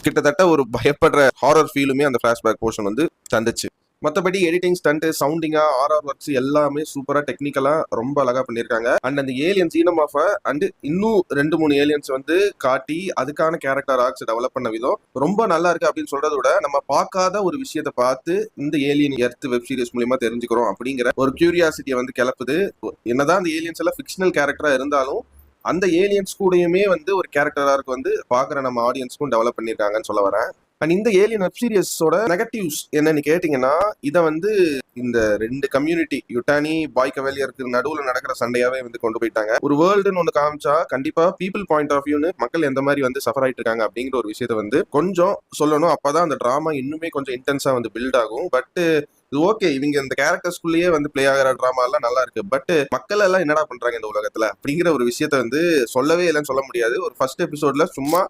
கிட்டத்தட்ட ஒரு பயப்படுற ஹாரர் ஃபீலுமே அந்த ஃபிளாஷ்பேக் போர்ஷன் வந்து தந்துச்சு. மற்றபடி எடிட்டிங், ஸ்டண்ட், சவுண்டிங்கா, ஆர்ஆர் ஒர்க்ஸ் எல்லாமே சூப்பரா டெக்னிக்கலா ரொம்ப அழகா பண்ணியிருக்காங்க. அண்ட் அந்த ஏலியன் சீனமாஃப அண்ட் இன்னும் 2-3 ஏலியன்ஸ் வந்து காட்டி அதுக்கான கேரக்டர் ஆர்க்ஸ் டெவலப் பண்ண விதம் ரொம்ப நல்லா இருக்கு அப்படின்னு சொல்றத விட, நம்ம பார்க்காத ஒரு விஷயத்தை பார்த்து இந்த ஏலியன் எர்த் வெப் சீரிஸ் மூலியமா தெரிஞ்சுக்கிறோம் அப்படிங்கிற ஒரு கியூரியாசிட்டியை வந்து கிளப்புது. என்னதான் அந்த ஏலியன்ஸ் எல்லாம் ஃபிக்ஷனல் கேரக்டரா இருந்தாலும் அந்த ஏலியன்ஸ் கூடயுமே வந்து ஒரு கேரக்டர் ஆர்க் வந்து பாக்குற நம்ம ஆடியன்ஸ்க்கும் டெவலப் பண்ணியிருக்காங்கன்னு சொல்ல வரேன். அண்ட் இந்த ஏலியன் வெப் சீரிஸோட நெகட்டிவ்ஸ் என்னன்னு கேட்டீங்கன்னா, இதை வந்து இந்த 2 கம்யூனிட்டி யுட்டானி பாய் கவேலியருக்கு நடுவுல நடக்கிற சண்டையாவே வந்து கொண்டு போயிட்டாங்க. ஒரு வேர்ல்டுன்னு ஒண்ணு காமிச்சா கண்டிப்பா பீப்புள் பாயிண்ட் ஆஃப் வியூன்னு மக்கள் எந்த மாதிரி வந்து சஃபர் ஆயிட்டு இருக்காங்க அப்படிங்கிற ஒரு விஷயத்த வந்து கொஞ்சம் சொல்லணும். அப்பதான் அந்த டிராமா இன்னுமே கொஞ்சம் இன்டென்ஸா வந்து பில்ட் ஆகும். பட் இது ஓகே, இவங்க இந்த கேரக்டர்ஸ்குள்ளேயே வந்து பிளே ஆகிற டிராமா எல்லாம் நல்லா இருக்கு. பட் மக்கள் எல்லாம் என்னடா பண்றாங்க இந்த உலகத்துல அப்படிங்கிற ஒரு விஷயத்த வந்து சொல்லவே இல்லைன்னு சொல்ல முடியாது. ஒரு ஃபர்ஸ்ட் எபிசோட்ல சும்மா